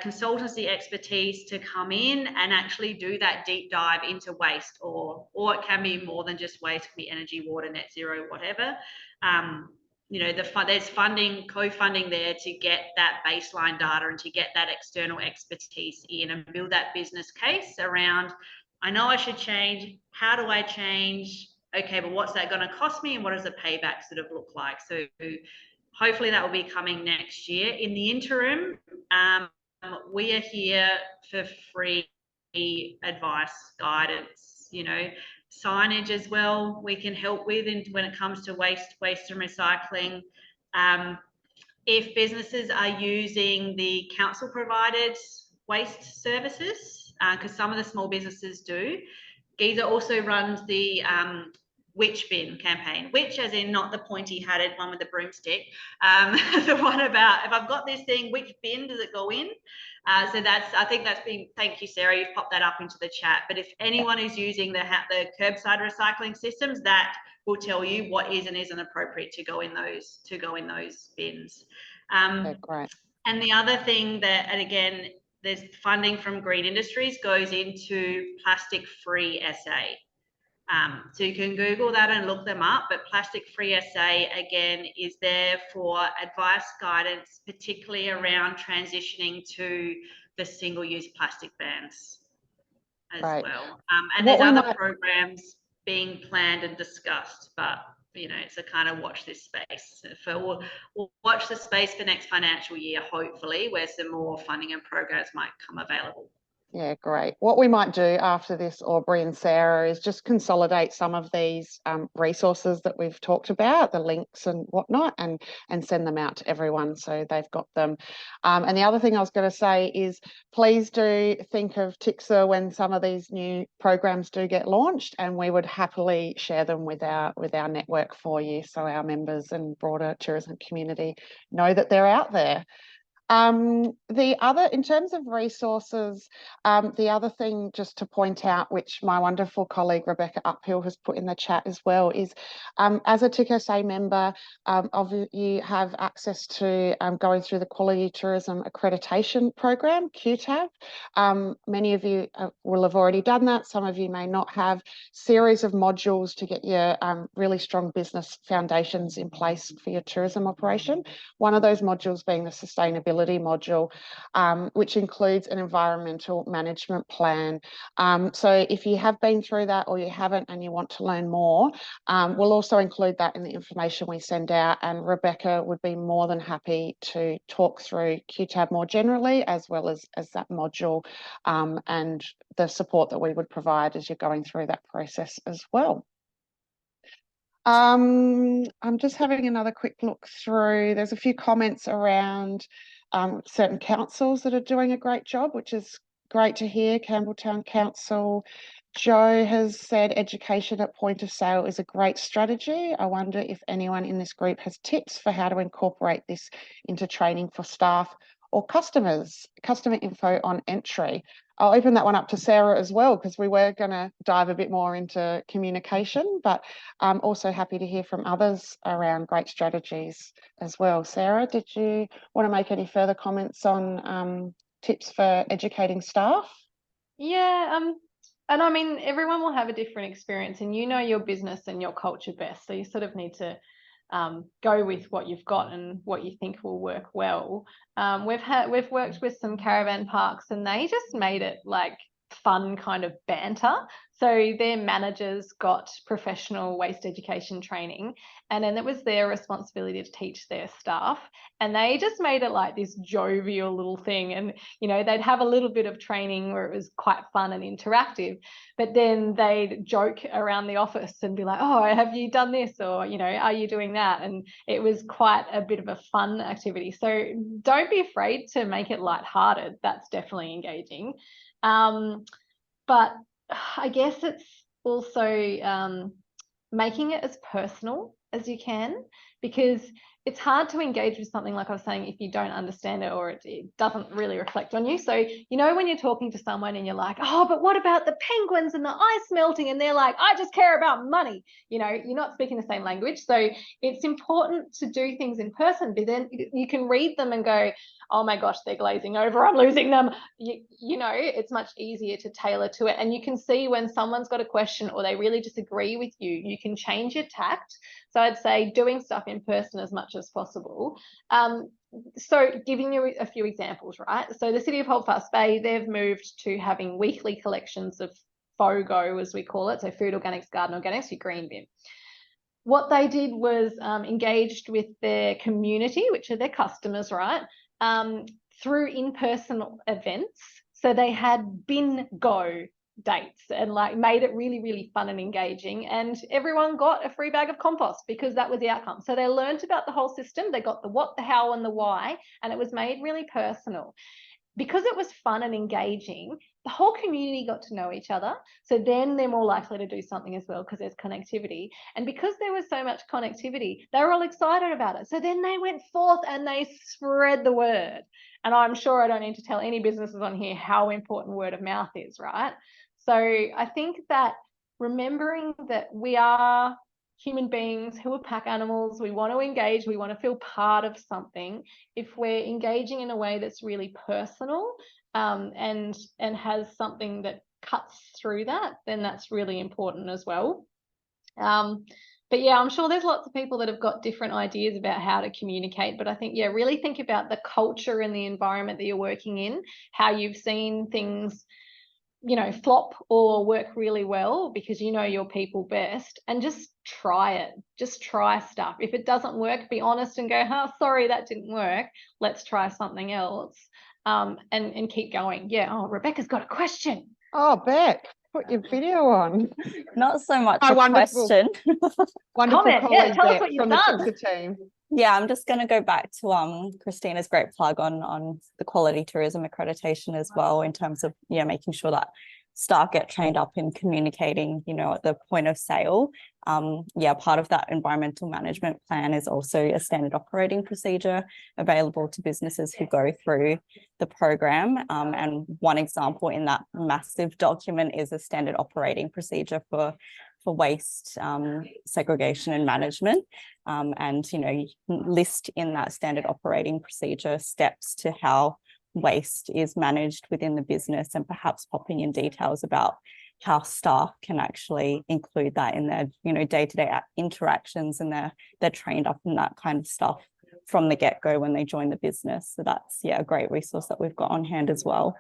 consultancy expertise to come in and actually do that deep dive into waste, or it can be more than just waste, it can be energy, water, net zero, whatever. You know, there's funding, co-funding there to get that baseline data and to get that external expertise in and build that business case around, I know I should change, how do I change? Okay, but what's that going to cost me and what does the payback sort of look like? So hopefully that will be coming next year. In the interim, we are here for free advice, guidance, you know, signage as well we can help with when it comes to waste and recycling. If businesses are using the council provided waste services, because some of the small businesses do, GESA also runs the which bin campaign, which as in not the pointy hatted one with the broomstick, the one about if I've got this thing, which bin does it go in? So I think that's been, thank you Sarah, you've popped that up into the chat. But if anyone is using the curbside recycling systems, that will tell you what is and isn't appropriate to go in those bins. Okay, great. And the other thing that, and again, there's funding from Green Industries goes into Plastic Free SA. So you can Google that and look them up, but Plastic Free SA, again, is there for advice, guidance, particularly around transitioning to the single-use plastic bans as well. And there's other programs being planned and discussed, but you know, it's a kind of watch this space. We'll watch the space for next financial year, hopefully, where some more funding and programs might come available. Yeah, great. What we might do after this, Aubrey and Sarah, is just consolidate some of these resources that we've talked about, the links and whatnot, and send them out to everyone so they've got them. And the other thing I was going to say is please do think of TiCSA when some of these new programs do get launched, and we would happily share them with our network for you so our members and broader tourism community know that they're out there. In terms of resources, the other thing just to point out, which my wonderful colleague Rebecca Uphill has put in the chat as well, is as a TiCSA member, you have access to going through the Quality Tourism Accreditation Program, QTAB. Many of you will have already done that. Some of you may not have. Series of modules to get your really strong business foundations in place for your tourism operation. One of those modules being the sustainability responsibility module, which includes an environmental management plan. So if you have been through that or you haven't and you want to learn more, we'll also include that in the information we send out, and Rebecca would be more than happy to talk through QTAB more generally, as well as that module, and the support that we would provide as you're going through that process as well. I'm just having another quick look through. There's a few comments around certain councils that are doing a great job, which is great to hear. Campbelltown Council. Joe has said education at point of sale is a great strategy. I wonder if anyone in this group has tips for how to incorporate this into training for staff or customers, customer info on entry. I'll open that one up to Sarah as well, because we were going to dive a bit more into communication, but I'm also happy to hear from others around great strategies as well. Sarah, did you want to make any further comments on tips for educating staff? Yeah, and I mean, everyone will have a different experience, and you know your business and your culture best. So you sort of need to go with what you've got and what you think will work well. We've worked with some caravan parks, and they just made it like fun kind of banter. So their managers got professional waste education training, and then it was their responsibility to teach their staff, and they just made it like this jovial little thing. And you know, they'd have a little bit of training where it was quite fun and interactive, but then they'd joke around the office and be like, oh, have you done this, or you know, are you doing that? And it was quite a bit of a fun activity. So don't be afraid to make it lighthearted. That's definitely engaging. But I guess it's also making it as personal as you can, because it's hard to engage with something, like I was saying, if you don't understand it or it doesn't really reflect on you. So, you know, when you're talking to someone and you're like, oh, but what about the penguins and the ice melting? And they're like, I just care about money. You know, you're not speaking the same language. So it's important to do things in person, but then you can read them and go, oh my gosh, they're glazing over, I'm losing them. You know, it's much easier to tailor to it. And you can see when someone's got a question or they really disagree with you, you can change your tact. So I'd say doing stuff in person as much as possible. So giving you a few examples, right? So the City of Holdfast Bay, they've moved to having weekly collections of FOGO, as we call it, so food organics, garden organics, your green bin. What they did was engaged with their community, which are their customers, right? Through in-person events. So they had bin go dates and like made it really, really fun and engaging, and everyone got a free bag of compost because that was the outcome. So they learned about the whole system. They got the what, the how, and the why, and it was made really personal. Because it was fun and engaging, the whole community got to know each other. So then they're more likely to do something as well because there's connectivity. And because there was so much connectivity, they were all excited about it. So then they went forth and they spread the word. And I'm sure I don't need to tell any businesses on here how important word of mouth is, right? So I think that remembering that we are human beings who are pack animals, we want to engage, we want to feel part of something. If we're engaging in a way that's really personal and has something that cuts through that, then that's really important as well. But yeah, I'm sure there's lots of people that have got different ideas about how to communicate, but I think, yeah, really think about the culture and the environment that you're working in, how you've seen things, you know, flop or work really well because you know your people best, and just try it. Just try stuff. If it doesn't work, be honest and go, oh, sorry, that didn't work. Let's try something else, and keep going. Yeah. Oh, Rebecca's got a question. Oh, Beck, put your video on. Not so much a wonderful question. Wonderful Comment. colleague, Yeah, tell us Beck, what you've from the done. TiCSA team. Yeah, I'm just going to go back to Christina's great plug on the quality tourism accreditation as well, in terms of, yeah, making sure that staff get trained up in communicating, you know, at the point of sale. Yeah, part of that environmental management plan is also a standard operating procedure available to businesses who go through the program. And one example in that massive document is a standard operating procedure for waste segregation and management. And, you know, you can list in that standard operating procedure steps to how waste is managed within the business, and perhaps popping in details about how staff can actually include that in their, you know, day-to-day interactions, and they're trained up in that kind of stuff from the get-go when they join the business. So that's, yeah, a great resource that we've got on hand as well.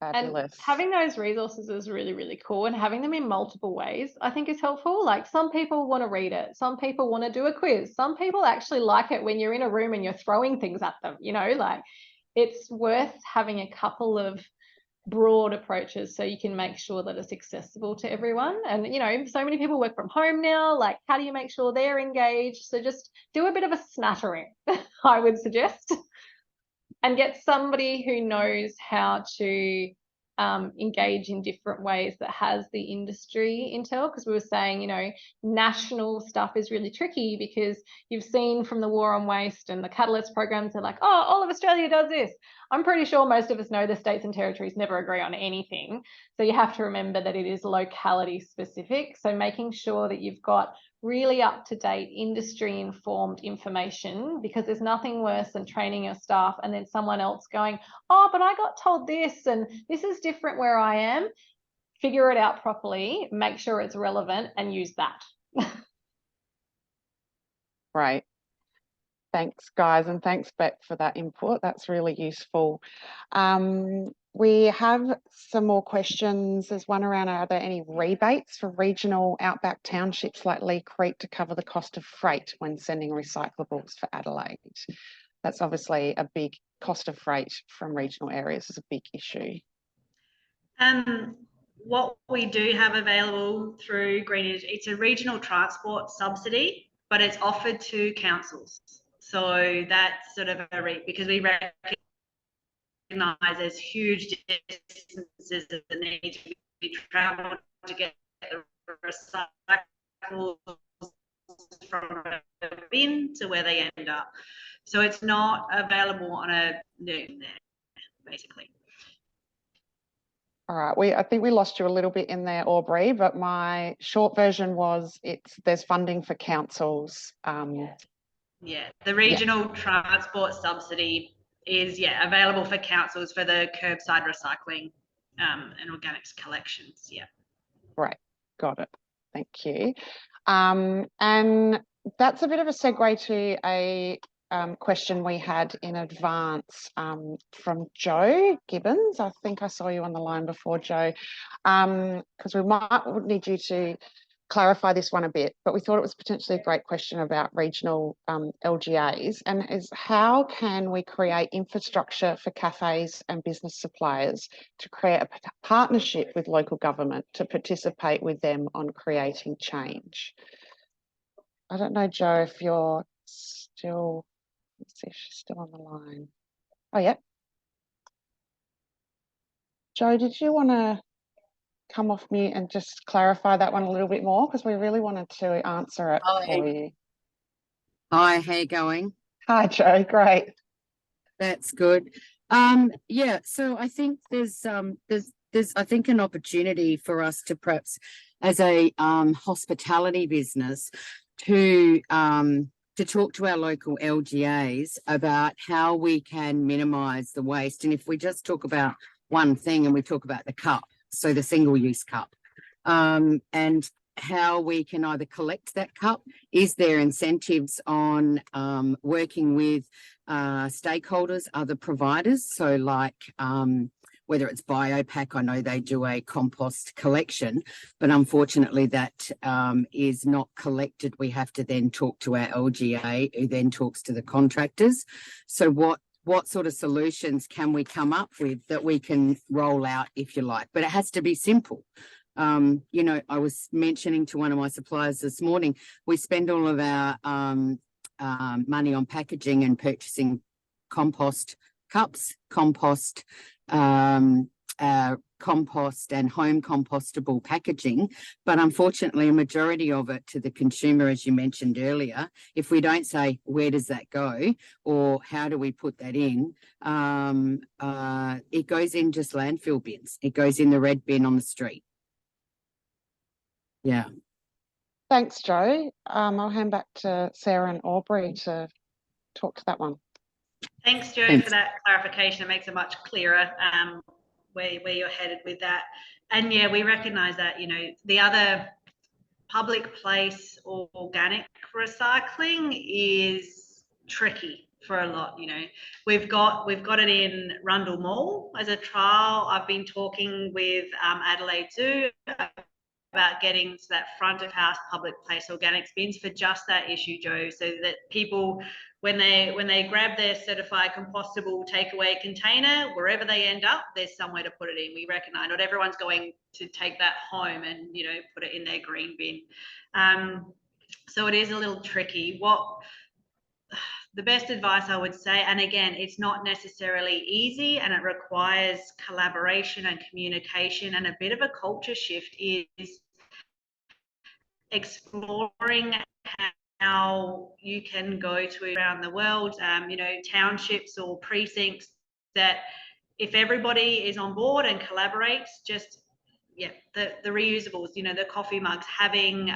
Fabulous. And having those resources is really, really cool, and having them in multiple ways, I think, is helpful. Like, some people want to read it. Some people want to do a quiz. Some people actually like it when you're in a room and you're throwing things at them, you know, like, it's worth having a couple of broad approaches so you can make sure that it's accessible to everyone. And, you know, so many people work from home now, like, how do you make sure they're engaged? So just do a bit of a smattering, I would suggest, and get somebody who knows how to engage in different ways that has the industry intel, because we were saying, you know, national stuff is really tricky because you've seen from the War on Waste and the Catalyst programs, they're like, oh, all of Australia does this. I'm pretty sure most of us know the states and territories never agree on anything. So you have to remember that it is locality specific. So making sure that you've got really up-to-date industry-informed information, because there's nothing worse than training your staff and then someone else going, oh, but I got told this and this is different where I am. Figure it out properly, make sure it's relevant, and use that. Right. Thanks, guys, and thanks, Beck, for that input. That's really useful. We have some more questions. There's one around, are there any rebates for regional outback townships like Lee Creek to cover the cost of freight when sending recyclables for Adelaide? That's obviously a big cost of freight from regional areas is a big issue. What we do have available through Green Energy, it's a regional transport subsidy, but it's offered to councils. So that's sort of because we recognise there's huge distances that need to be travelled to get the recyclables from a bin to where they end up. So it's not available on a basically. All right, I think we lost you a little bit in there, Aubrey, but my short version was there's funding for councils. Yeah, the regional transport subsidy is available for councils for the curbside recycling and organics collections. Yeah. Right, got it. Thank you. And that's a bit of a segue to a question we had in advance from Joe Gibbons. I think I saw you on the line before, Joe, because we might need you to clarify this one a bit, but we thought it was potentially a great question about regional LGAs, and is how can we create infrastructure for cafes and business suppliers to create a partnership with local government to participate with them on creating change? I don't know, Joe, if you're still, let's see if she's still on the line. Oh, yeah. Joe, did you want to come off mute and just clarify that one a little bit more, because we really wanted to answer it for you. Hi, how you going? Hi, Joe. Great. That's good. Yeah, so I think there's I think an opportunity for us to perhaps, as a hospitality business, to talk to our local LGAs about how we can minimise the waste. And if we just talk about one thing, and we talk about the cup, so the single-use cup, and how we can either collect that cup. Is there incentives on working with stakeholders, other providers? So like whether it's BioPack, I know they do a compost collection, but unfortunately that is not collected. We have to then talk to our LGA, who then talks to the contractors. So what sort of solutions can we come up with that we can roll out, if you like? But it has to be simple. You know, I was mentioning to one of my suppliers this morning, we spend all of our money on packaging and purchasing compost cups, compost and home compostable packaging, but unfortunately a majority of it to the consumer, as you mentioned earlier, if we don't say where does that go or how do we put that in, it goes in just landfill bins. It goes in the red bin on the street. Yeah. Thanks, Joe. I'll hand back to Sarah and Aubrey to talk to that one. Thanks, Joe, for that clarification. It makes it much clearer where you're headed with that. And yeah, we recognise that, you know, the other public place or organic recycling is tricky for a lot. You know, we've got it in Rundle Mall as a trial. I've been talking with Adelaide Zoo about getting to that front of house public place organics bins for just that issue, Joe, so that people, when they grab their certified compostable takeaway container, wherever they end up, there's somewhere to put it in. We recognise not everyone's going to take that home and, you know, put it in their green bin. So it is a little tricky. The best advice I would say, and again, it's not necessarily easy and it requires collaboration and communication and a bit of a culture shift, is exploring how you can go to around the world, you know, townships or precincts, that if everybody is on board and collaborates, just, yeah, the reusables, you know, the coffee mugs, having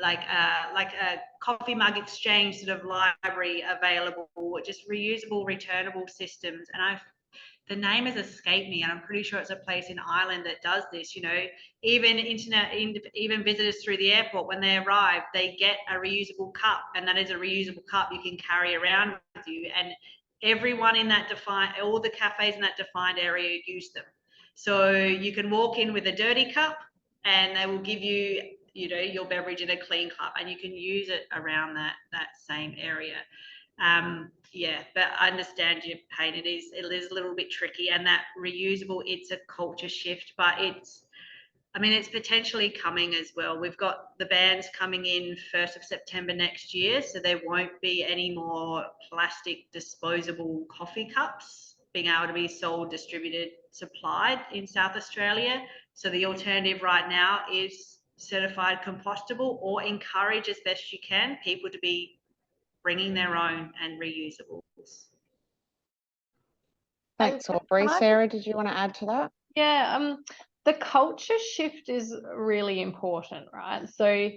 like a coffee mug exchange sort of library available, just reusable, returnable systems. And the name has escaped me, and I'm pretty sure it's a place in Ireland that does this. You know, even visitors through the airport, when they arrive, they get a reusable cup, and that is a reusable cup you can carry around with you. And everyone in that all the cafes in that defined area use them. So you can walk in with a dirty cup, and they will give you, you know, your beverage in a clean cup, and you can use it around that same area. Yeah, but I understand your pain. It is a little bit tricky, and that reusable, it's a culture shift, but it's potentially coming as well. We've got the bans coming in 1st of September next year, so there won't be any more plastic disposable coffee cups being able to be sold, distributed, supplied in South Australia. So the alternative right now is certified compostable, or encourage as best you can people to be bringing their own and reusables. Thanks, Aubrey. Sarah, did you want to add to that? Yeah, the culture shift is really important, right? So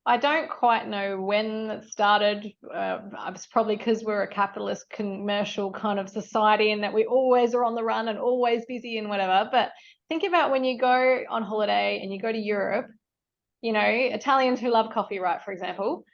I don't quite know when it started. It's probably because we're a capitalist commercial kind of society, and that we always are on the run and always busy and whatever. But think about when you go on holiday and you go to Europe, you know, Italians who love coffee, right, for example,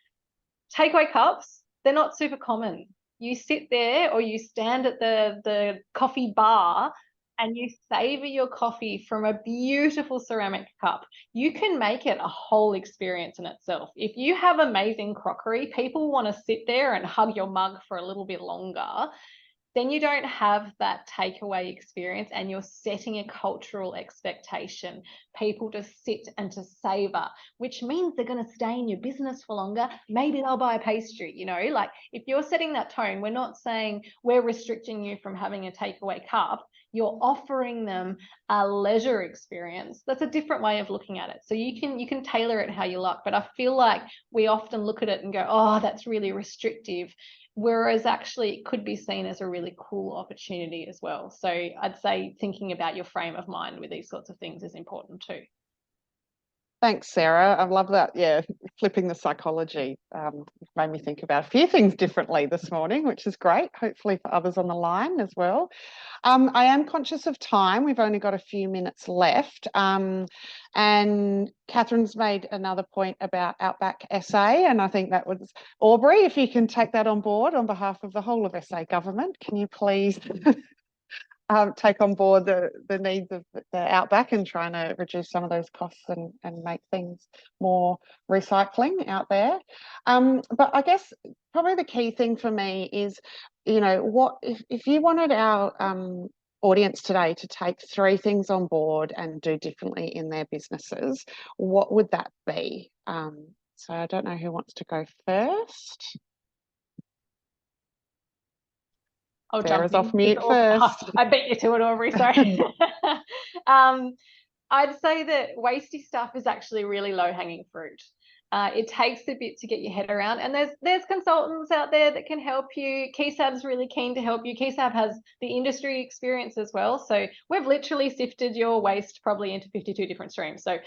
takeaway cups, they're not super common. You sit there or you stand at the coffee bar and you savor your coffee from a beautiful ceramic cup. You can make it a whole experience in itself. If you have amazing crockery, people want to sit there and hug your mug for a little bit longer. Then you don't have that takeaway experience, and you're setting a cultural expectation, people to sit and to savor, which means they're going to stay in your business for longer. Maybe they'll buy a pastry, you know, like if you're setting that tone, we're not saying we're restricting you from having a takeaway cup. You're offering them a leisure experience. That's a different way of looking at it. So you can tailor it how you like, but I feel like we often look at it and go, oh, that's really restrictive. Whereas actually it could be seen as a really cool opportunity as well. So I'd say thinking about your frame of mind with these sorts of things is important too. Thanks, Sarah. I love that. Yeah, flipping the psychology made me think about a few things differently this morning, which is great, hopefully for others on the line as well. I am conscious of time. We've only got a few minutes left. And Catherine's made another point about Outback SA, and I think that was Aubrey, if you can take that on board on behalf of the whole of SA government, can you please take on board the needs of the Outback and trying to reduce some of those costs and make things more recycling out there. But I guess probably the key thing for me is, you know, what if you wanted our audience today to take 3 things on board and do differently in their businesses, what would that be? So I don't know who wants to go first. Sarah's off mute first. I beat you to it, Aubrey, sorry. I'd say that wasty stuff is actually really low-hanging fruit. It takes a bit to get your head around, and there's consultants out there that can help you. KESAB's really keen to help you. KESAB has the industry experience as well. So we've literally sifted your waste probably into 52 different streams. So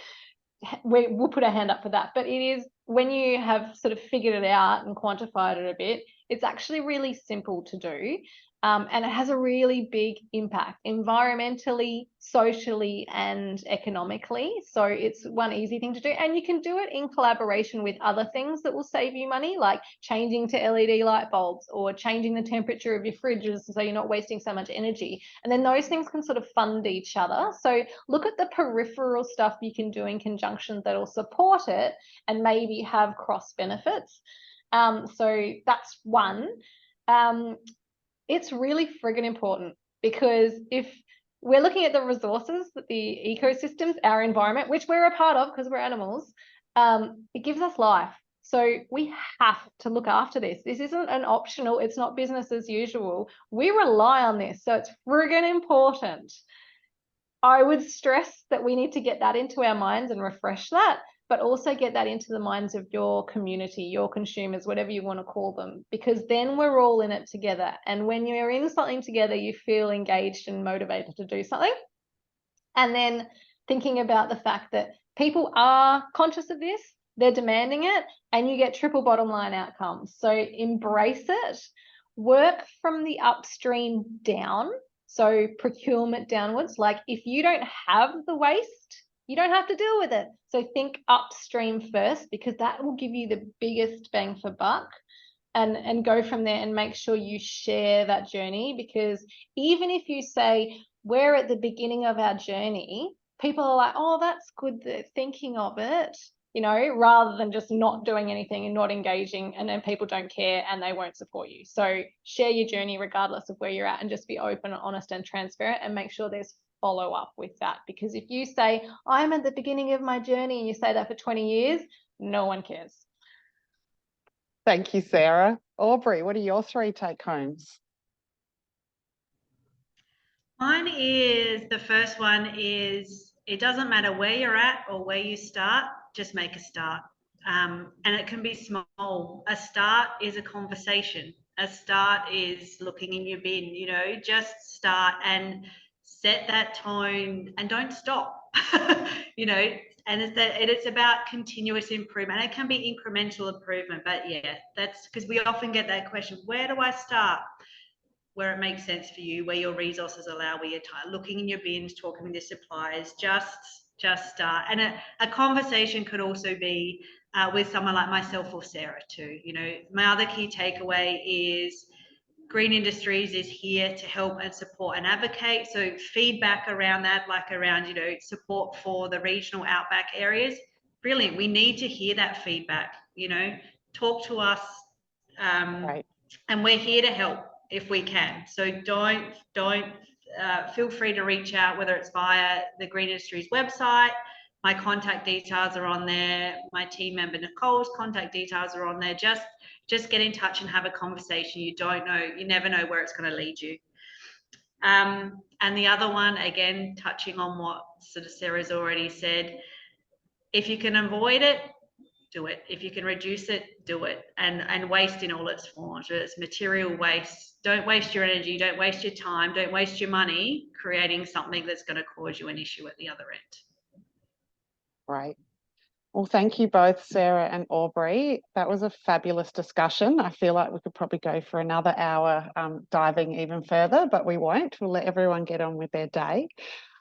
we'll put our hand up for that. But it is, when you have sort of figured it out and quantified it a bit, it's actually really simple to do. And it has a really big impact environmentally, socially, and economically. So it's one easy thing to do. And you can do it in collaboration with other things that will save you money, like changing to LED light bulbs or changing the temperature of your fridges so you're not wasting so much energy. And then those things can sort of fund each other. So look at the peripheral stuff you can do in conjunction that'll support it and maybe have cross benefits. So that's one. It's really friggin' important, because if we're looking at the resources that the ecosystems, our environment, which we're a part of because we're animals, it gives us life. So we have to look after this. This isn't an optional, it's not business as usual. We rely on this, so it's friggin' important. I would stress that we need to get that into our minds and refresh that, but also get that into the minds of your community, your consumers, whatever you want to call them, because then we're all in it together. And when you're in something together, you feel engaged and motivated to do something. And then thinking about the fact that people are conscious of this, they're demanding it, and you get triple bottom line outcomes. So embrace it, work from the upstream down. So procurement downwards, like if you don't have the waste, you don't have to deal with it. So think upstream first, because that will give you the biggest bang for buck, and go from there and make sure you share that journey. Because even if you say we're at the beginning of our journey, people are like, oh, that's good, they're thinking of it, you know, rather than just not doing anything and not engaging, and then people don't care and they won't support you. So share your journey regardless of where you're at, and just be open, honest and transparent, and make sure there's follow up with that. Because if you say I'm at the beginning of my journey and you say that for 20 years, no one cares. Thank you, Sarah. Aubrey, what are your 3 take homes? Mine is, the first one is, it doesn't matter where you're at or where you start, just make a start. And it can be small. A start is a conversation. A start is looking in your bin, you know, just start and set that tone and don't stop, you know, and it's about continuous improvement. It can be incremental improvement, but yeah, that's because we often get that question, where do I start? Where it makes sense for you, where your resources allow, where you're looking in your bins, talking with your suppliers, just start. And a conversation could also be with someone like myself or Sarah too. You know, my other key takeaway is Green Industries is here to help and support and advocate. So feedback around that, like around, you know, support for the regional outback areas, brilliant. We need to hear that feedback, you know, talk to us, Right. and we're here to help if we can. So don't feel free to reach out, whether it's via the Green Industries website. My contact details are on there. My team member Nicole's contact details are on there. Just get in touch and have a conversation. You don't know, you never know where it's going to lead you. And the other one, again, touching on what sort of Sarah's already said, if you can avoid it, do it. If you can reduce it, do it. And waste in all its forms, whether it's material waste. Don't waste your energy, don't waste your time, don't waste your money creating something that's going to cause you an issue at the other end. Right. Well, thank you both, Sarah and Aubrey. That was a fabulous discussion. I feel like we could probably go for another hour diving even further, but we won't. We'll let everyone get on with their day.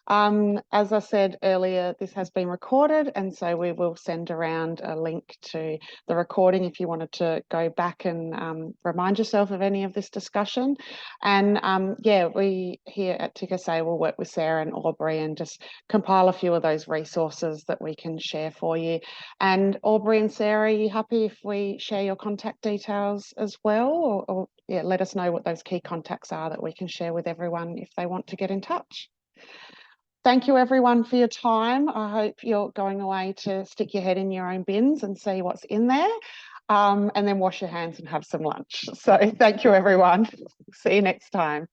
As I said earlier, this has been recorded, and so we will send around a link to the recording if you wanted to go back and remind yourself of any of this discussion. And yeah, we here at TiCSA will work with Sarah and Aubrey and just compile a few of those resources that we can share for you. And Aubrey and Sarah, are you happy if we share your contact details as well? Or yeah, let us know what those key contacts are that we can share with everyone if they want to get in touch. Thank you everyone for your time. I hope you're going away to stick your head in your own bins and see what's in there, and then wash your hands and have some lunch. So thank you everyone. See you next time.